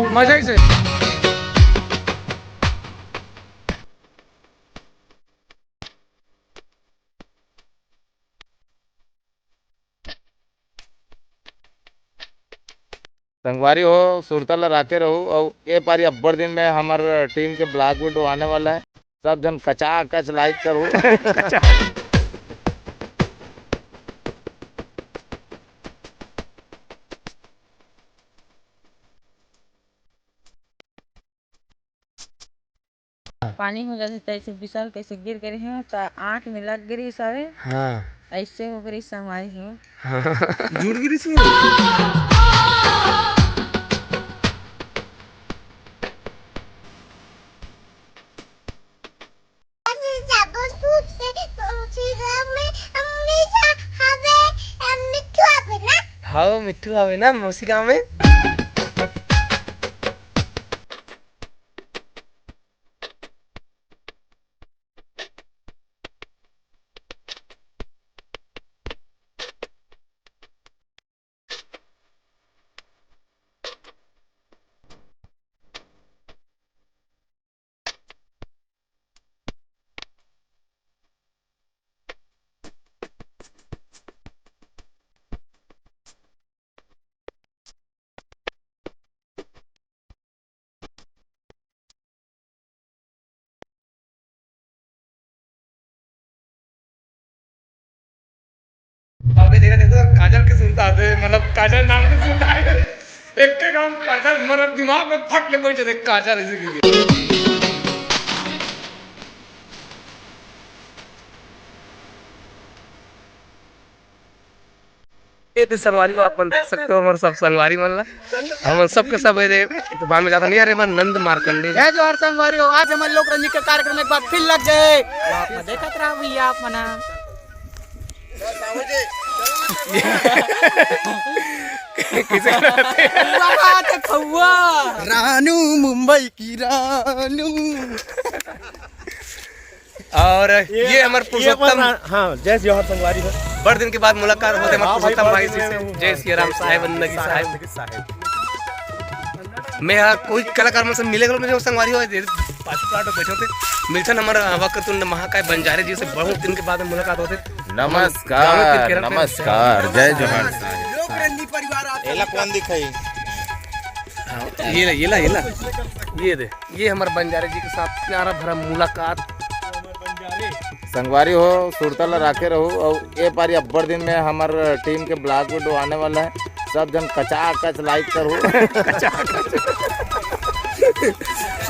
मजा से संगवारी हो सुरतल राते रहो और ये पारी अब्बर दिन में हमारे टीम के ब्लॉग वीडियो आने वाला है। सब जन कचा कच लाइक करो। पानी हो जाते तैसे विशाल कैसे गिर गए हैं तो आँख में लग गिरी सारे। हाँ ऐसे हो गई समाई हो। जुड़ गिरी सी हाँ मिट्टू आवे ना मौसी गाँव में। अबे देखो काजल के सुनता थे मतलब काजल नाम से सुनता है एक के काम काजल मतलब दिमाग में फट ले बैठे थे काजल इसी के ये तो संगवारी को आप देख सकते हो। हमारे सब संगवारी मतलब हम सबके सब तो बाद में जाता नहीं अरे मन नंद मार्कंडे है जो हर संगवारी हो। आज हम लोग रंजी के कार्यक्रम एक बार फिर लग गए। आप देखत रहा भैया आप मना रानू मुंबई की रानू। और ये हमारे पुरुषोत्तम हाँ जय जोहर संगवारी हो। बड़े दिन के बाद मुलाकात होते हमारे पुरुषोत्तम भाई जी से। जय श्री राम साहेब नगी साहेब। मैं यहाँ कोई कलाकार में से मिलेगा मुझे संगवारी हो पाँच बैठे होते मिलसन हमारा वक्रतुंड महाकाय बंजारे जी से बहुत दिन के बाद मुलाकात होते। नमस्कार नमस्कार जय जोहार लोग रंजी परिवार आते एला कौन दिखाई ये दे ये हमारे बंजारे जी के साथ प्यारा भरा मुलाकात। संगवारी हो सुरतल राते रहो और ये पारी अब्बर दिन में हमारे टीम के ब्लॉग वीडियो आने वाला है। सब जन कचा कच लाइक करो।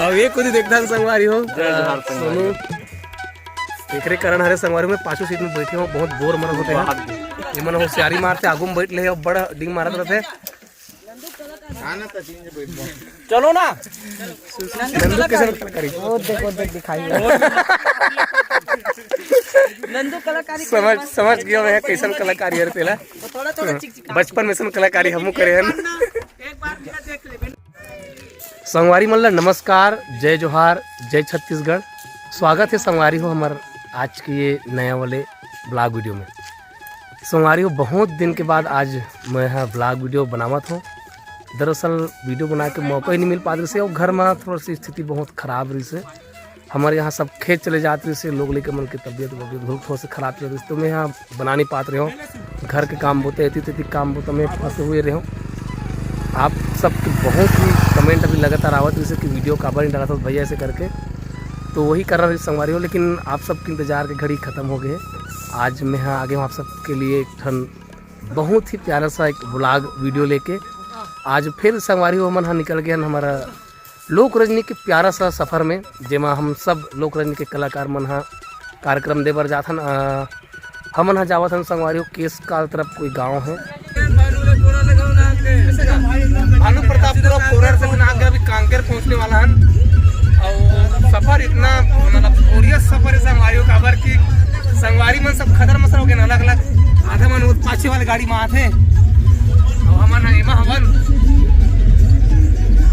और ये खुद ही देखता है संगवारी हो सोनू एकरे कारण हरे संगवारी में पांचों सीट में बैठे हो बहुत बोर मर होते हैं। ये मन होशियारी मारते आगू में बैठ ले और बड़ा डिंग मारत रहते। चलो ना नंदू कैसे कलाकारी देखो देख दिखाई नंदू कलाकारी समझ गया मैं कैसन कलाकारी है तेला थोड़ा थोड़ा चिक बचपन में सन कलाकारी हमू करे हैं। एक बार देख ले। संगवारी मल्ला नमस्कार जय जोहार जय छत्तीसगढ़। स्वागत है संगवारी हो हमारे आज के ये नया वाले ब्लॉग वीडियो में। संगवारी हो बहुत दिन के बाद आज मैं यहाँ ब्लॉग वीडियो बनावत हूँ। दरअसल वीडियो बना के मौका ही नहीं मिल पाते से और घर में थोड़ा सी स्थिति बहुत ख़राब रही से हमारे यहाँ सब खेत चले जाते से लोग लेके मन की तबीयत थोड़ा सा ख़राब चल रही तो मैं यहाँ बना नहीं पाते रहे हूँ। घर के काम बोते इतनी काम बोते मैं फंसे हुए रहे हूँ। आप सबके बहुत ही कमेंट अभी लगातार आवत जैसे कि वीडियो काबर नहीं डाला था भैया ऐसे करके तो वही कर रहा संगवारी हो। लेकिन आप सबके इंतज़ार की घड़ी ख़त्म हो गए। आज मैं यहाँ आगे हूँ आप सबके लिए एक ठन बहुत ही प्यारा सा एक ब्लॉग वीडियो लेके। आज फिर संगवारी हो मन निकल गया हमारा लोक रजनी के प्यारा सा सफ़र में जेमा हम सब लोक रजनी के कलाकार मन कार्यक्रम दे बर जाथन। हम मन जावत हन संगवारी हो केस काल तरफ कोई गाँव है भानु प्रतापपुर कोरर से आगे अभी कांकेर पहुंचने वाला है। और सफर इतना मतलब बोरियत सफर है संगवारी का बार की संगवारी में सब खदर मसर हो गए अलग अलग आधे मन पाछे वाले गाड़ी में आते और हमारा एमा हवन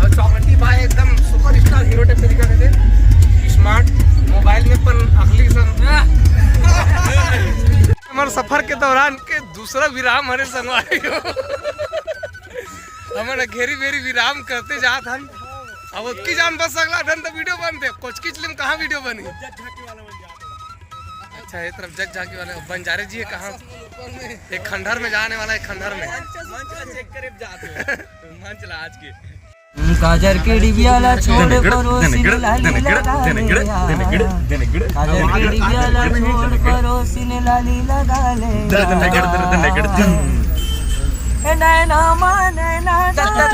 और चौकटी भाई एकदम सुपर स्टार हीरो टाइप तरीका से स्मार्ट मोबाइल में पर अगली हमारे सफर के दौरान के दूसरा विराम हरे संगवारी हो हमन घेरी बेरी विराम करते जात हन अब उसकी जान बच सकला धन तो वीडियो बनते कुछ किच लिम कहाँ वीडियो बनी। अच्छा ये तरफ जग झाकी वाले बंजारे जी है कहाँ एक खंडहर में जाने वाला है खंडहर में मंच ला आज की काजर के डिबियाला छोड़ परोसी ने लाली लगा ले काजर के डिबियाला छोड़ परोसी ने लाली लगा ले ए नैना माने नैना तोरे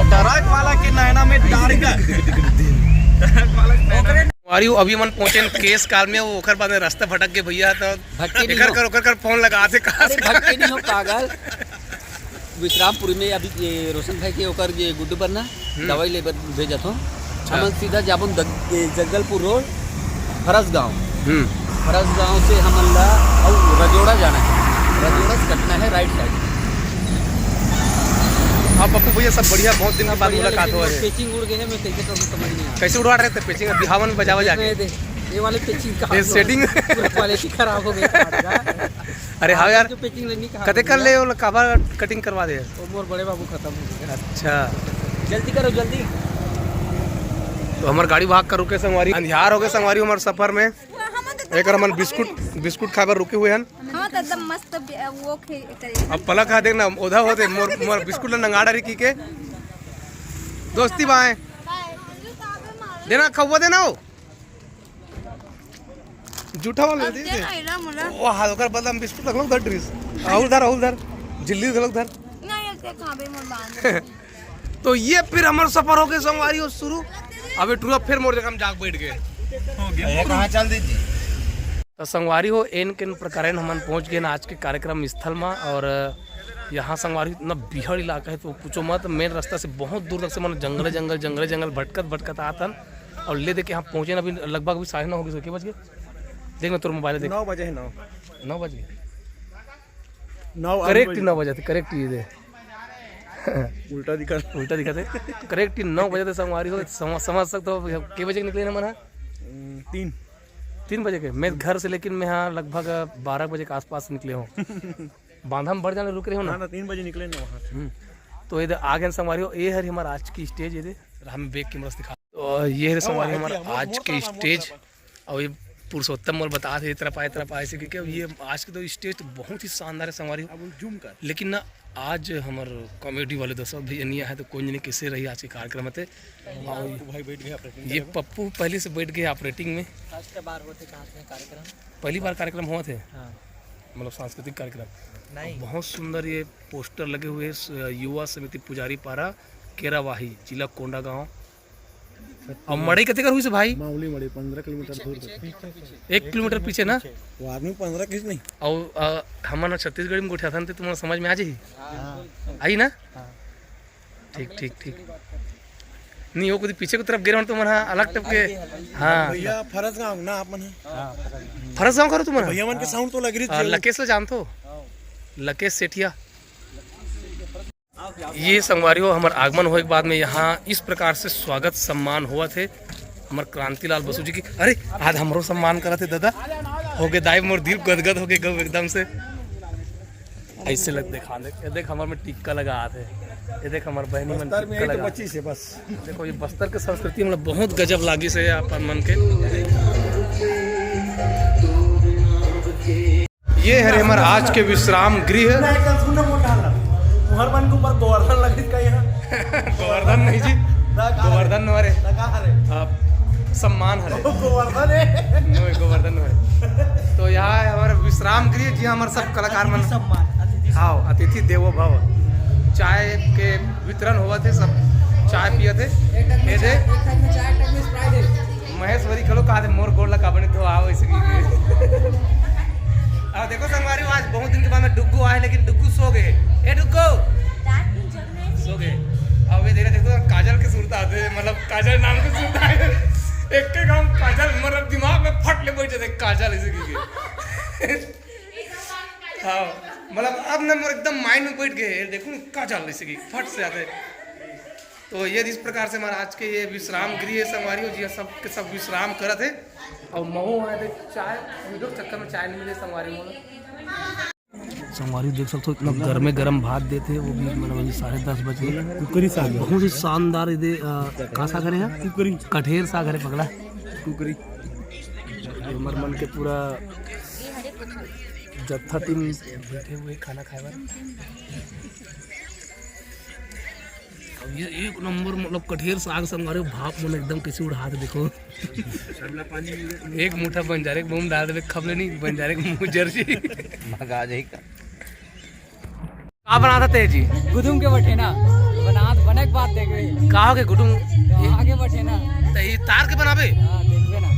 ट्रक वाला के नैना में अरे अभी मन पहुंचे केस काल में वो ओकर बाद में रास्ता भटक के भैया तो एकर कर फोन लगा थे कहां से भटके नहीं हो पागल। विश्रामपुर में अभी ये रोशन भाई के ओकर ये गुड्डू पर ना दवाई ले भेजत हो हम सीधा जाबुन जगदलपुर रोड फरस गांव से हमन ला और रजोड़ा जाना है, रजोड़ा से कटना है राइट साइड। हाँ पप्पू भैया सब बढ़िया बहुत दिन के बाद मुलाकात हो रही है। पेचिंग उड़ गए हैं, मैं कैसे करूँ समझ नहीं आ रहा। कैसे उड़वा रहे थे पेचिंग बिहावन में बजावा जाके ये वाले पेचिंग का ये सेटिंग क्वालिटी खराब हो गई। अरे हाँ यार जो पेचिंग लेनी कहा कदे कर ले वो काबा कटिंग करवा दे वो मोर बड़े बाबू खत्म हो गए। अच्छा जल्दी करो जल्दी। तो हमार गाड़ी भाग कर रुके संगवारी अंधियार हो गए संगवारी हमारे सफर में एक हमन बिस्कुट खाकर रुके हुए हैं। हाँ तो एकदम मस्त वो करे। अब पलक खा देखना उधा होते मोर बिस्कुट ला नंगाड़ा री की के दोस्ती बाएं देना खवा देना हो जूठा वाला दे दे वो हल्का बदम बिस्कुट लगलो धर ड्रिस और धर जिल्ली धर नहीं ऐसे खाबे मोर बांध। तो ये फिर हमारा सफर हो गया संगवारी हो शुरू। अबे टूरा फिर मोर जगह हम जाग बैठ गए हो गया कहां चल दीजिए। तो संगवारी हो एन के प्रकार हम पहुंच गए आज के कार्यक्रम स्थल में और यहाँ संगवारी इतना बिहड़ इलाका है तो पूछो मत। मेन रास्ता से बहुत दूर तक से मन जंगल भटकत आतन और ले दे के यहाँ पहुँचे ना अभी लगभग अभी 9:30 हो गए। कितने बज गए देख मैं तोर मोबाइल देख 9 बजे है 9 बज गए करेक्ट 9 बजे थे करेक्ट ये दे उल्टा दिखा थे करेक्ट 9 बजे थे संगवारी हो समझ सकते हो कितने बजे निकले ना मना 3 बजे के मैं घर से लेकिन मैं यहाँ लगभग 12 बजे के आसपास निकले हूँ। बांधा में बढ़ जाने रुक रहे हो ना 3 बजे निकले ना वहाँ तो ये आगे संगवारी हो ये है हमारा आज की स्टेज ये हम बैग कैमरा से दिखा तो ये है संगवारी हमारा आज के स्टेज और ये पुरुषोत्तम और बता थे तरफ आए से क्योंकि ये आज के तो स्टेज तो बहुत ही शानदार है संगवारी जूम कर लेकिन ना आज हमार कॉमेडी वाले दोस्तों भैया नहीं आए तो कोई नहीं कैसे रही आज के कार्यक्रम थे। भाई बैठ गया ये पप्पू पहले से बैठ गए ऑपरेटिंग में पहली बार कार्यक्रम हुआ थे मतलब सांस्कृतिक कार्यक्रम नहीं बहुत सुंदर ये पोस्टर लगे हुए युवा समिति पुजारी पारा केरावाही जिला कोंडा गांव और मड़ई कते कर हुई से भाई मामूली मड़ी 15 किलोमीटर दूर 1 किलोमीटर पीछे ना वो आदमी 15 किस नहीं और हमारा छत्तीसगढ़ में गोठा था तुम्हारा समझ में आ जाए आई ना ठीक नहीं हो कुछ पीछे की तरफ गिर तुम अलग टप के हाँ भैया फरस गांव ना अपन फरस गांव करो तुम्हारा भैया मन के साउंड तो लग रही लकेश से जानते हो लकेश सेठिया ये संगवारी हो हमारे आगमन हो एक बाद में यहाँ इस प्रकार से स्वागत सम्मान हुआ थे हमारे क्रांतिलाल बसु जी की। अरे आज हमरो सम्मान करा थे दादा हो गए दाई मोर दिल गदगद हो गए गौ एकदम से ऐसे लग देखा देख हमारे में टिक्का लगा थे ये देख हमारे बहनी मन टिक्का लगा बच्ची से बस देखो ये बस्तर के संस्कृति मतलब बहुत गजब लागी से अपन मन के। ये है हमारा आज के विश्राम गृह हर मन के ऊपर गोवर्धन लगे का यहाँ गोवर्धन नहीं जी गोवर्धन हमारे सम्मान हरे गोवर्धन है नहीं गोवर्धन है तो यहाँ हमारे विश्राम गृह जी हमारे सब कलाकार मन हाँ अतिथि देवो भव चाय के वितरण हुआ थे सब चाय पिए थे ये थे महेश्वरी खलो कहा थे मोर गोड़ लगा बने तो आओ ऐसे अब देखो संगवारी आज बहुत दिन के बाद में डुग्गू आए लेकिन डुग्गू सो गए ए डुग्गू सो गए अब ये देखो काजल के सूरत आते मतलब काजल नाम के सूरत आए एक के काम काजल मतलब दिमाग में फट ले बैठे थे काजल ऐसे की हाँ मतलब अब ना मोर एकदम माइंड में बैठ गए देखो काजल ऐसे की फट से आते तो ये इस प्रकार से हमारा आज के ये विश्राम गृह है संगवारी हो जी, सब के सब विश्राम करत है। और महू है देख चाय वीडियो के चक्कर में चाय नहीं मिले संगवारी हो। संगवारी देख सकते हो इतना गर्मे गर्म भात देते वो भी मतलब 10:30 बजे। कुकरी साग बहुत ही शानदार इधे कहाँ सागर है कुकरी कठेर सागर है पकड़ा कुकरी मर मन के पूरा जत्था टीम बैठे हुए खाना खाए बार। ये एक नंबर मतलब कठेर साग संगवारी भाप मन एकदम किसी उड़ा दे देखो एक मुठा बंजारे मुंह डाल दे खबले नहीं बंजारे मुंह जर्सी मगा जाई का बनाता थे जी गुदुम के बटे ना बने बात देखे कहा के गुडुम आगे बटे ना तो ये तार के बनाबे देखबे ना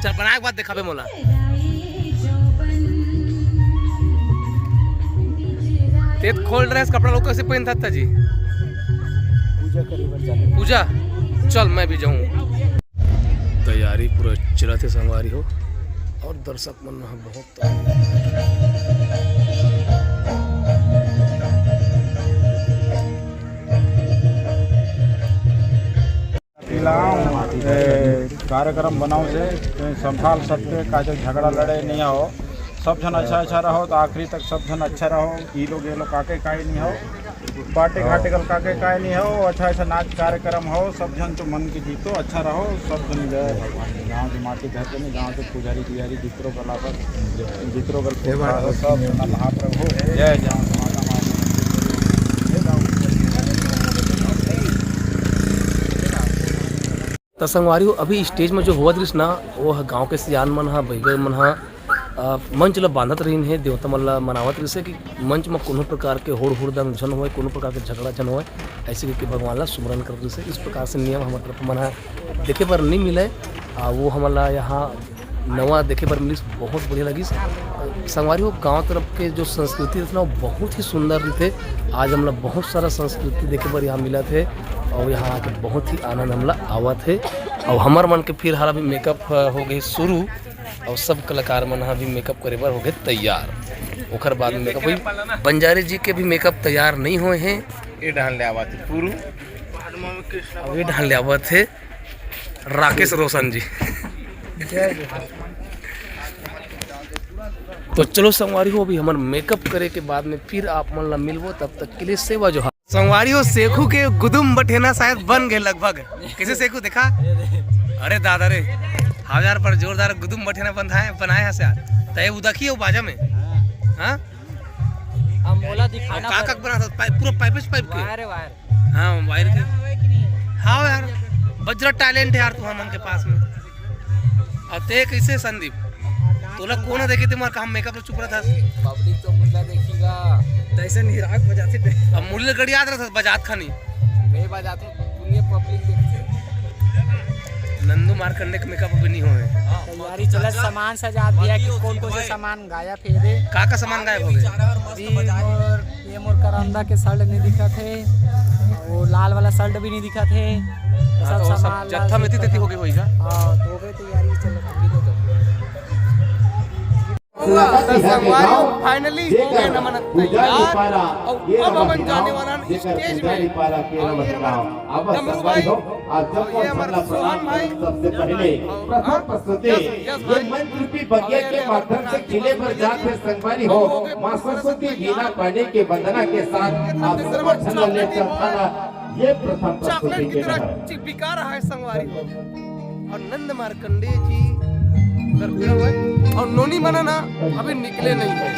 चल बनाए के बाद दिखाबे मोला। तेत खोल ड्रेस कपड़ा लोग कैसे पहनता था जी पूजा चल मैं भी जाऊँ। तैयारी पूरा चलते संगवारी हो और दर्शक मन बहुत कार्यक्रम बनाओ से संभाल सकते का जो झगड़ा लड़े नहीं हो सब जन अच्छा रहो तो आखिरी तक सब जन अच्छा रहो। ये लोग काके काई नहीं हो बाटे घाटे कल काके काई नहीं हो अच्छा नाच कार्यक्रम हो सब जन तो मन की जीतो अच्छा रहो सब जन जय भगवान गाँव की माटी घर के नहीं गाँव के पुजारी तिजारी जितरो कला पर जितरो कल सब महाप्रभु हो जय जहाँ तो संगवारी हो अभी स्टेज में जो हुआ दृश्य ना वो गांव के सियान मन हा बैगर मन हा मंच ला बांधत रही है देवता मन ला मनावत रही से कि मंच में कोनो प्रकार के होड़ हुड़दंग झन होए कोनो प्रकार के झगड़ा झन होए ऐसे कि भगवान ला सुमरन कर से इस प्रकार से नियम हमारे तरफ मन देखे पर नहीं मिले वो हमारा यहाँ नवा देखे पर मिली बहुत बढ़िया लगी। संगवारी हो गाँव तरफ के जो संस्कृति थी ना बहुत ही सुंदर थे। आज हमला बहुत सारा संस्कृति देखे पर यहाँ मिला थे और यहाँ आके बहुत ही आनंद हमला आवा थे। और हमार मन के फिर हाल भी मेकअप हो गए शुरू और सब कलाकार मन भी मेकअप करे बर हो गए तैयार। ओकर बाद में मेकअप हुई बंजारे जी के भी मेकअप तैयार नहीं हुए हैं। ये ढाल ले आवा थे पूरू ये ढाल ले आवा थे राकेश रोशन जी। तो चलो संगवारी हो अभी हमारे मेकअप करे के बाद में फिर आप मन ला मिलबो तब तक के लिए सेवा जो संगवारी हो सेखू के गुदुम बठेना शायद बन गए लगभग। कैसे सेखू देखा अरे दादा रे हजार पर जोरदार गुदुम बठेना बनाए है यार तय उदखी हो बाजा में हाँ मोला दिखाना का बना पूरा पाइप के वायर हाँ वायर के हाँ यार बजरा टैलेंट है यार तू हमन के पास में। और ते कैसे संदीप तोला कौन देखे थे मार काम मेकअप चुप रहा था पब्लिक तो मुल्ला देखेगा तैसे नहीं राग बजाते थे अब मुरली गड़ी याद रहा था बजात खानी मैं बजाता हूँ पूरी पब्लिक देखते नंदू मारकंडे के मेकअप अभी नहीं हुए तैयारी चला सामान सजा दिया कि कौन कौन से सामान गायब फेरे का सामान गायब हो गए ये मोर करंदा के शर्ट नहीं दिखा थे वो लाल वाला शर्ट भी नहीं दिखा थे सब सामान जत्था में थी हो गई होई का हाँ तो हो गई तैयारी चलो फाइनली हो गए नमन तैयार और अब अपन जाने वाला स्टेज में डमरू भाई ये हमारा सोहन भाई सबसे पहले प्रथम प्रस्तुति ये मंच रूपी बगिया के माध्यम से किले पर जाकर संगवारी हो मां सरस्वती वीणा पाने के वंदना के साथ आप सर्वोच्च ले चलना ये प्रथम प्रस्तुति की तरह चिपका रहा है संगवारी और नंद मार्कंडे जी उधर खड़े हुए और नोनी मनाना अभी निकले नहीं है।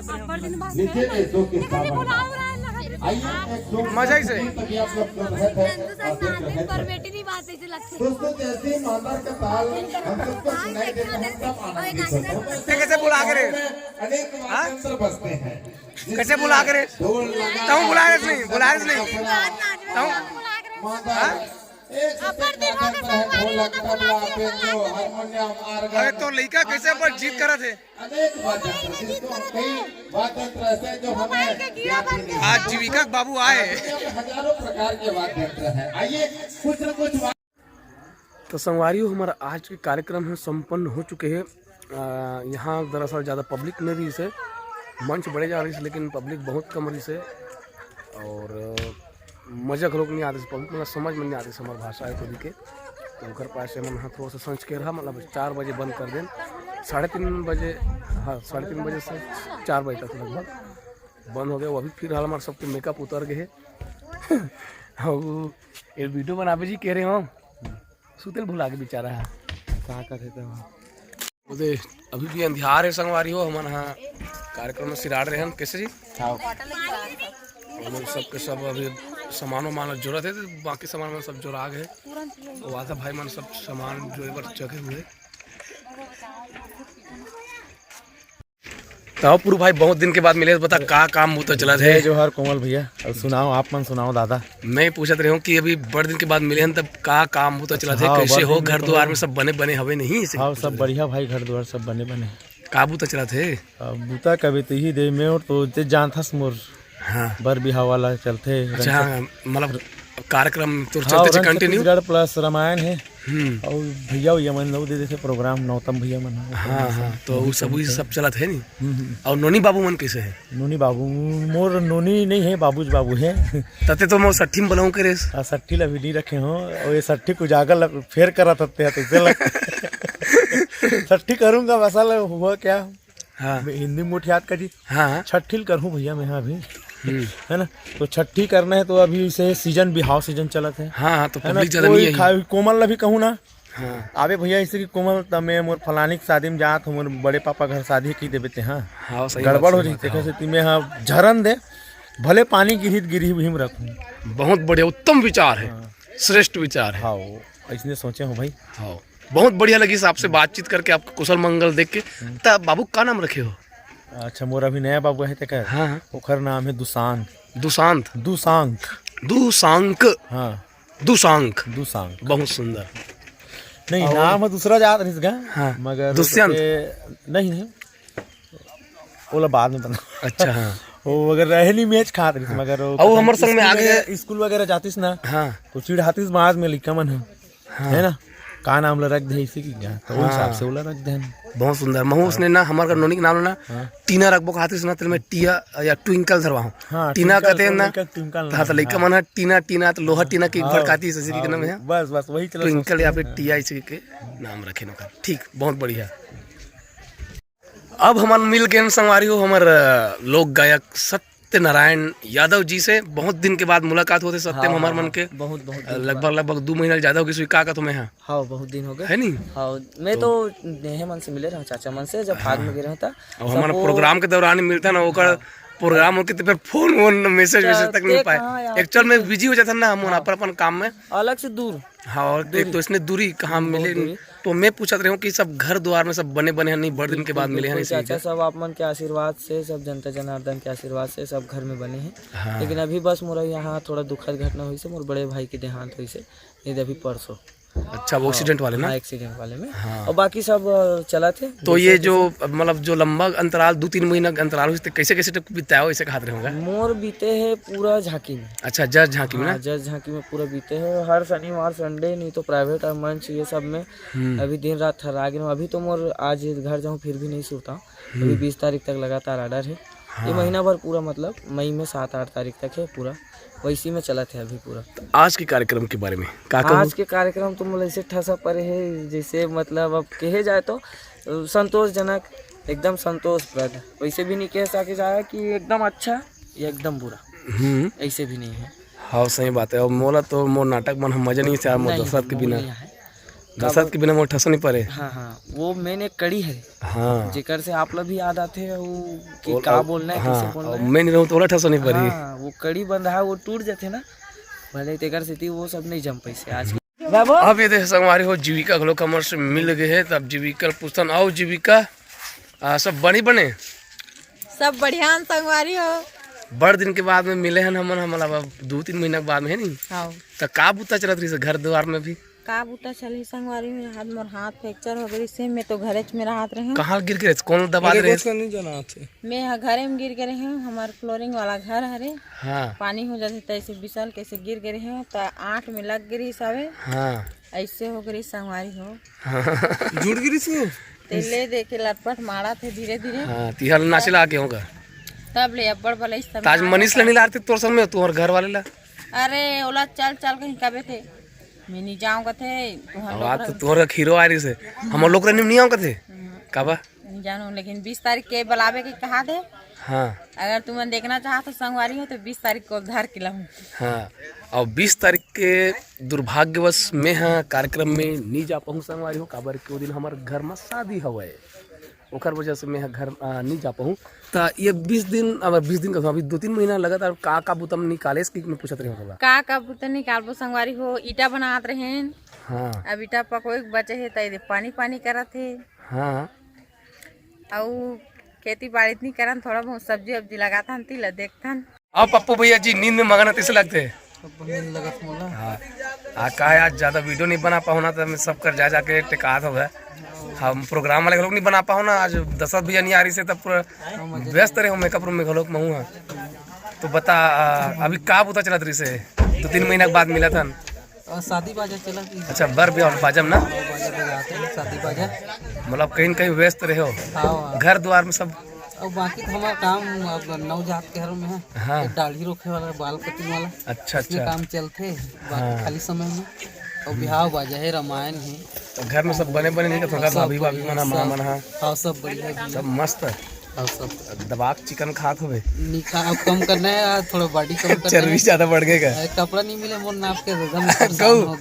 नित्य देशों के सावन आइए एक दो मजा ही से। तभी आप लोग प्रभावित है दोस्तों। जैसे मांदर का ताल हम सबको सुनाई देता है तब आनंदित होते हैं। कैसे बुला करे अनेक वाद्ययंत्र बजते हैं। कैसे बुला करे ढोल लगा तुम बुलाए नहीं मांदर एक वाद्ययंत्र है, ढोलक तबला बेंजो हारमोनियम अरे आर्गन तो लड़का कैसे पर जीत करा थे अनेक वाद्ययंत्र जिसको कई वाद्ययंत्र ऐसे जो हमें याद ही नहीं। आज जीविका बाबू आए। हजारों प्रकार के वाद्ययंत्र हैं। आइए कुछ न कुछ तो संगवारियों हमारा आज के कार्यक्रम है संपन्न हो चुके हैं। यहाँ दरअसल ज़्यादा पब्लिक में भी इसे मंच बढ़े जा रही है, लेकिन पब्लिक बहुत कम रही से और मजा लोग नहीं आते पब्लिक मतलब समझ में नहीं आती हमारी भाषा है तो के तो घर पास से मन थोड़ा सा संच के रहा मतलब 4 बजे बंद कर दें 3:30 बजे हाँ 3:30 बजे से 4 बजे तक लगभग बंद हो गया। वो अभी फिर हाल हमारे सबके मेकअप उतर गए और ये वीडियो बनावे जी कह रहे हो सुतल भुला के बेचारा है कहाँ का थे तो अभी भी अंधियार है संगवारी हो हमारे यहाँ कार्यक्रम में सिराड़ रहे हैं कैसे जी और सबके सब अभी सामान वामान जरूरत है तो बाकी सामान मन सब जोड़ा गए वो आता भाई मन सब सामान जो एक बार चखे हुए तो पूर्व भाई बहुत दिन के बाद मिले बता का काम तो चला थे जो हर कोमल भैया अब सुनाओ आप मन सुनाओ दादा। मैं पूछत रही हूँ कि अभी बड़े दिन के बाद मिले हैं तब का काम तो चला थे हाँ, कैसे हो बड़े दिन घर में द्वार में सब बने बने हवे नहीं हाँ सब बढ़िया भाई घर द्वार सब बने बने काबू तो चला थे अब बूता कभी तो ही दे में और तो ते जानता मोर हाँ बर बिहार वाला चलते अच्छा मतलब कार्यक्रम तो चलते कंटिन्यू छत्तीसगढ़ प्लस रामायण है और भैया भैया मन लोग दे देते प्रोग्राम नौतम भैया मन हाँ हाँ तो वो सब चला थे नहीं और नोनी बाबू मन कैसे है नोनी बाबू मोर नोनी नहीं है बाबूज बाबू है तते तो मोर 60 में बनाऊं करे 60 अभी नहीं रखे हो और ये 60 को जाकर फेर करा तत्ते तो 60 करूंगा मसाल हुआ क्या हाँ हिंदी मुठियात का जी हाँ छठी करूँ भैया मैं अभी है ना तो छठी करना है तो अभी से सीजन बिहाव सीजन चलत है हाँ हाँ तो है ना पब्लिक ज्यादा नहीं है कोमल ला भी कहूँ ना हाँ आवे भैया इसे की कोमल तब मैं मोर फलानी की शादी में जात हूँ मोर बड़े पापा घर शादी की देवे थे हाँ हाँ सही गड़बड़ हो रही थे तीमे हाँ झरन दे भले पानी गिरी भी रखूँ बहुत बढ़िया उत्तम विचार है श्रेष्ठ विचार है हाँ ऐसे सोचे हूँ भाई हाँ बहुत बढ़िया लगी आपसे बातचीत करके आपका कुशल मंगल देख के तब बाबू का नाम रखे हो अच्छा मोर अभी नया बाबू है क्या हाँ ओखर नाम है दुशांक दुशांत दुशांक दुशांक हाँ दुशांक दुशांक बहुत सुंदर नहीं नाम है दूसरा जात नहीं इसका हाँ मगर दुष्यंत नहीं ओला बाद में बना अच्छा हाँ वो अगर रहे नहीं मैच खा रही मगर वो हमारे संग में आगे स्कूल वगैरह जातीस ना हाँ तो चिढ़ातीस बाद में लिखा मन है ना का नाम ला रख दे इसी की क्या तो उस हिसाब से ओला रख दे बहुत सुंदर महू उसने ना हमारे नोनी के नाम ना टीना रखबो खाते सुना तेरे में टिया या ट्विंकल धरवाऊं टीना कहते हैं ना हाँ तो लड़का मन टीना टीना तो लोहा टीना की भड़काती इसी के नाम है बस वही चलो ट्विंकल या फिर टिया इसी के नाम रखे ना ठीक बहुत बढ़िया। अब हमारे मिल गए संगवारी हो हमारे लोक गायक सत्यनारायण यादव जी से बहुत दिन के बाद मुलाकात होते सत्यम हाँ, हमारे मन के बहुत लगभग 2 महीना ज्यादा हो गई का तुम्हें यहाँ हाँ बहुत दिन हो गए है नहीं हाँ मैं तो नेहे मन से मिले रहा चाचा मन से जब भाग में गिरा था और हमारा प्रोग्राम के दौरान ही मिलता ना वो प्रोग्राम होके तो फिर फोन मैसेज तक नहीं पाए एक्चुअल में बिजी हो जाता ना हम अपन काम में अलग से दूर हाँ और एक तो इसने दूरी कहाँ मिले तो मैं पूछत रहा हूँ कि सब घर द्वार में सब बने हैं नहीं बड़े दिन के बाद मिले हैं चाचा सब आप मन के आशीर्वाद से सब जनता जनार्दन के आशीर्वाद से सब घर में बने हैं हाँ। लेकिन अभी बस मोरा यहाँ थोड़ा दुखद घटना हुई से मोर बड़े भाई की देहांत हुई से नहीं अभी परसों अच्छा वो एक्सीडेंट वाले ना एक्सीडेंट वाले में हाँ। और बाकी सब चला थे तो ये जो मतलब जो लंबा अंतराल 2-3 महीना अंतराल हुई कैसे कैसे बिताया हो ऐसे खाते होगा मोर बीते है पूरा झांकी में अच्छा जज झांकी में ना जज झांकी में पूरा बीते है हर शनिवार संडे नहीं तो प्राइवेट और मंच ये सब में अभी दिन रात ठहरा गए अभी तो मोर आज घर जाऊँ फिर भी नहीं सोता हूँ अभी 20 तारीख तक लगातार ऑर्डर है ये महीना भर पूरा मतलब मई में 7-8 तारीख तक है पूरा वैसी में चला थे अभी पूरा। आज के कार्यक्रम के बारे में आज के कार्यक्रम तो मतलब ऐसे ठसा पड़े है जैसे मतलब अब कहे जाए तो संतोषजनक एकदम संतोषप्रद वैसे भी नहीं कह सके जाए कि एकदम अच्छा या एकदम बुरा ऐसे भी नहीं है। हाँ सही बात है और मोला तो मोर नाटक मन मजा नहीं से मोर दशरथ के बिना दशरथ के बिना मोर ठसो नहीं पड़े। हाँ हाँ, वो मेन एक कड़ी है हाँ जेकर से आप लोग भी याद आते हैं वो कि का बोलना है कैसे बोलना हाँ है। मैं नहीं रहूँ तो ओला ठसो नहीं पड़ी। हाँ, वो कड़ी बंधा है वो टूट जाते ना भले तेकर से वो सब नहीं जम पैसे आज के। अब ये देख संगवारी हो जीविका घलो कमर से मिल गए है तब जीविका पूछतन आओ जीविका सब बनी बने सब बढ़िया संगवारी हो। बड़ दिन के बाद में मिले हैं हमन हमला 2-3 महीना के बाद में है नहीं हाँ तो का बुता चलत रही से घर द्वार में भी का बूता चली संगवारी में हाथ मोर हाथ फ्रैक्चर हो गई से मैं तो घरे च मेरा हाथ रहे कहाँ गिर के कौन दबा दे रहे मैं घरे में गिर गए हैं हमारे फ्लोरिंग वाला घर हरे हाँ पानी हो जाते तैसे बिसल कैसे गिर गए हैं तो आँख में लग गिरी सबे हाँ ऐसे हो गई संगवारी हो जुड़ गिरी से तेले दे के लटपट मारा थे धीरे धीरे हाँ तिहर नाचला आके होगा तब ले अब्बड़ वाला इस ताज मनीष ला नहीं लाते तोर संग में तू और घर वाले ला अरे ओला चल चल कहीं कबे थे मैं नहीं जाऊंगा थे अब तो तोर खीरो आ रही से हम लोग नहीं आऊंगा थे काबा नहीं जानू लेकिन 20 तारीख के बुलावे के कहा थे। हाँ अगर तुम्हें देखना चाहते तो संगवारी हो तो 20 तारीख को उधार किला हूँ। हाँ और 20 तारीख के दुर्भाग्यवश में हाँ कार्यक्रम में नहीं जा पाऊँ संगवारी हो काबर के दिन हमारे घर में शादी हवा ओकर वजह से मैं घर नहीं जा पाऊँ तो ये 20 दिन अब 20 दिन का अभी 2-3 महीना लगातार का बुतम निकाले की मैं पूछत रही हूँ का बुतम निकालबो संगवारी हो ईटा बनात रहे। हाँ अब ईटा पकोए बचे है तई पानी पानी करत है। हाँ और खेती बाड़ी नहीं करन थोड़ा बहुत सब्जी वब्जी लगाता तिला देखथन। अब पप्पू भैया जी नींद में मगन कैसे लगते हाँ का आज ज्यादा वीडियो नहीं बना पाओ ना तो मैं सब कर जा जाके टिकात होगा हम प्रोग्राम वाले लोग नहीं बना पाओ ना आज दशरथ भैया नहीं आ रही से तब पूरा व्यस्त रहे हो मेकअप रूम में घलोक में हूँ तो बता अभी का पता चला रही से 2-3 महीना के बाद मिला था शादी बाजा चला अच्छा बर भी और बाजम ना शादी बाजा मतलब कहीं न कहीं व्यस्त रहे हो घर द्वार में सब और बाकी तो हमारा काम अब नवजात के घरों में है। हाँ दाढ़ी रोके वाला बाल कटिंग वाला अच्छा इसमें काम चलते बाकी खाली समय में और बिहाव बाजा है रामायण है तो घर में सब बने नहीं तो थोड़ा भाभी भाभी मना माँ मना हाँ सब बढ़िया सब मस्त और सब दबाक चिकन खात होवे निखा अब कम करना है थोड़ा बॉडी कम करना चर्बी ज्यादा बढ़ गएगा कपड़ा नहीं मिले मोर नाप के एकदम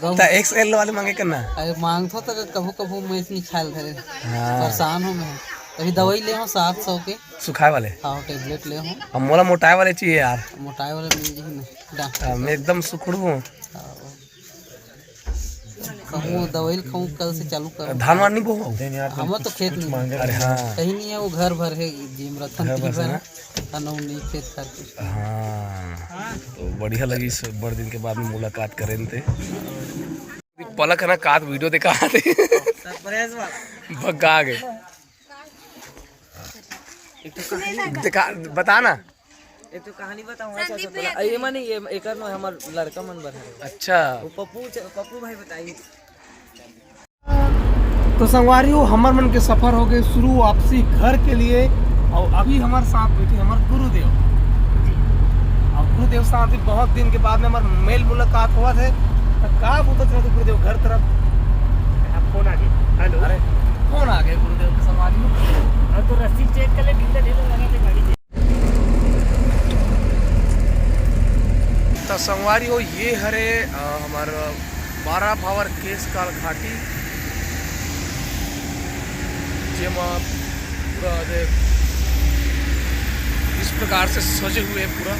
तो XL वाले मांगे करना अरे मांग थो तो कभू कभू मैं इतनी खाल धरे परेशान हो मैं अभी दवाई ले हो 700 के सुखाए वाले हाँ टेबलेट ले हो हम मोला मोटाए वाले चाहिए यार मोटाए वाले मिल जाए मैं एकदम सुखड़ हूँ कहूँ दवाई खाऊँ कल से चालू कर धान वान नहीं बोहो हम तो खेत में अरे हाँ कहीं नहीं है वो घर भर है जिम रतन नहीं खेत करके हाँ तो बढ़िया लगी इस बड़े दिन के बाद में मुलाकात करें थे पलक है ना कात वीडियो देखा भगा गए देखा बता ना एक तो कहानी बताऊंगा ये माने ये एक हमार लड़का मन बर है अच्छा पप्पू भाई बताइए। तो संगवारी हो हमार मन के सफर हो गए शुरू वापसी घर के लिए और अभी हमारे साथ बैठे हमारे गुरुदेव और गुरुदेव साथ भी बहुत दिन के बाद में हमारे मेल मुलाकात हुआ थे तो का बोलते थे गुरुदेव घर तरफ फोन आ गया हेलो अरे फोन आ गया गुरुदेव के संगवारी हो तो रस्सी चेक कर ले ढीला ढीला लगा के गाड़ी तो संगवारी हो ये हरे हमारा 12 पावर केस काल घाटी जेमा पूरा इस प्रकार से सजे हुए पूरा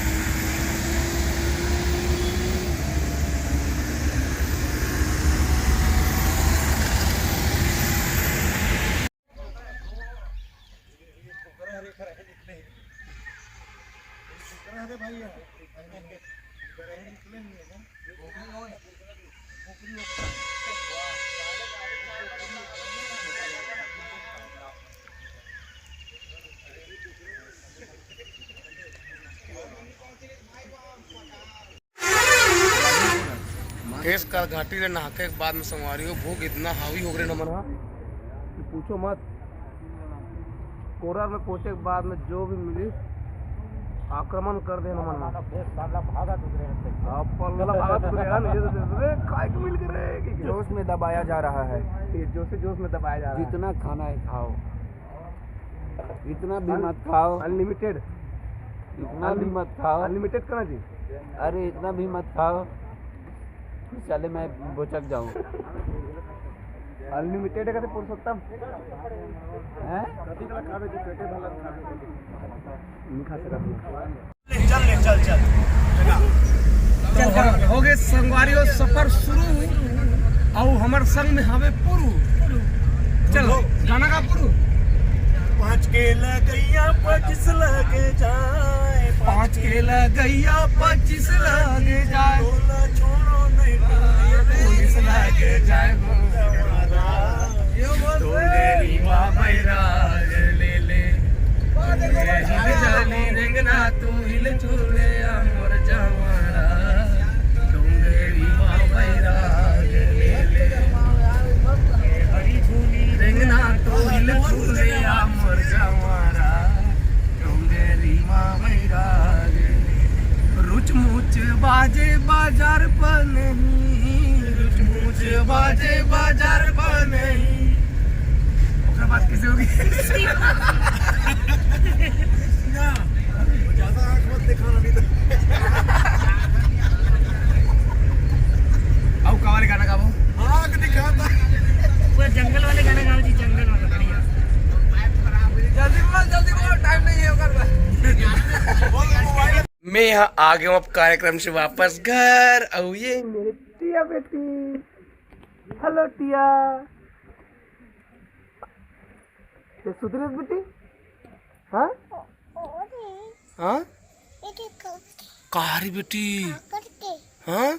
केस का घाटी रे नहाके के बाद में संगवारी हो भूख इतना हावी हो गए नमन कि पूछो मत। कोरर में पहुंचे के बाद में जो भी मिली आक्रमण कर दे नमन जोश में दबाया जा रहा है जोश में दबाया जा रहा है। जितना खाना है खाओ इतना भी मत खाओ अनलिमिटेड इतना भी मत खाओ अनलिमिटेड करना चाहिए। अरे इतना भी मत खाओ चले मैं बोचक जाऊँ अनलिमिटेड है पुरुषोत्तम हैं नहीं खा सकता हो गए संगवारी और सफर शुरू और हमार संग में हवे पुरु चलो गाना का पुरु 5 के लगैया 25 लगे जाए 5 के लगैया 25 लगे जाए छोड़ो नहीं पुलिस लगे जाए डोंगरी माँ बैराग ले ले जाली रेंगना तू हिल झूले अमर जवाना डोंगरी माँ बैराग ले ले रेंगना तू हिल झूले अमर जवाना डोंगरी माँ बैराग रुच मुच बाजे बाजार पर नहीं रुच मुच बाजे बाजार पर नहीं ओकरा बात कैसे होगी ज्यादा आंख मत दिखाना नहीं तो आओ कवाली गाना गाओ आंख दिखाता पूरा जंगल वाले गाना गाओ जी जंगल वाला बढ़िया जल्दी बोल टाइम नहीं है ओकर मैं यहाँ आ गया हूँ अब कार्यक्रम से वापस घर और ये मेरे टिया बेटी हेलो टिया ये सुधरे बेटी हाँ हाँ कहाँ रे बेटी हाँ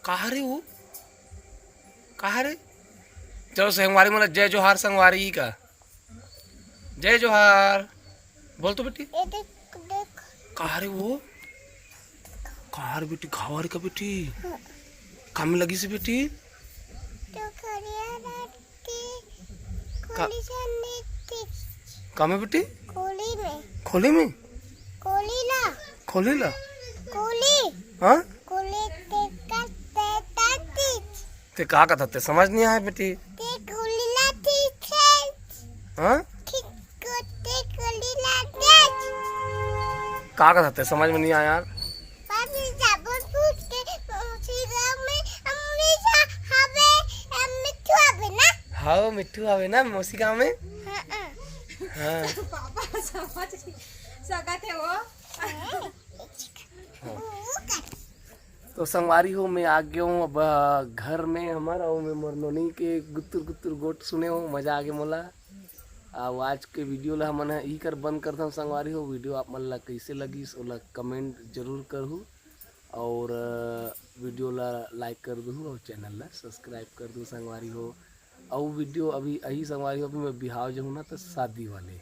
कहाँ रे वो कहाँ रे चलो संगवारी मतलब जय जोहार संगवारी का जय जोहार बोल तो बेटी कहाँ रे वो कहाँ रे बेटी घाव रे का बेटी काम में लगी से बेटी काम में बेटी खोली में खोली ला हाँ ते कहा का था समझ नहीं आया बेटी हाँ कहा का था समझ में नहीं आया यार हाँ मिट्टू आवे ना मौसी गाँव में हाँ पापा समझ सका थे वो तो संगवारी हो मैं आ गया हूँ अब घर में हमारा और मैं मरनोनी के गुत्तुर गुत्तुर गोट सुने हो मजा आ गया मोला अब आज के वीडियो ला हमन ई कर बंद करता हूँ संगवारी हो वीडियो आप मन ला कैसे लगी ओला कमेंट जरूर करूँ और वीडियो ला लाइक कर दूँ और चैनल ला सब्सक्राइब कर दूँ संगवारी हो और वीडियो अभी यही संगवारी हो अभी मैं बिहाव जाऊँ ना तो शादी वाले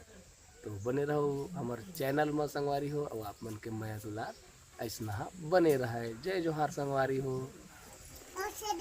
तो बने रहो हमारे चैनल में संगवारी हो और आप मन के मैं दुलार ऐसा बने रहे जय जोहार संगवारी हो।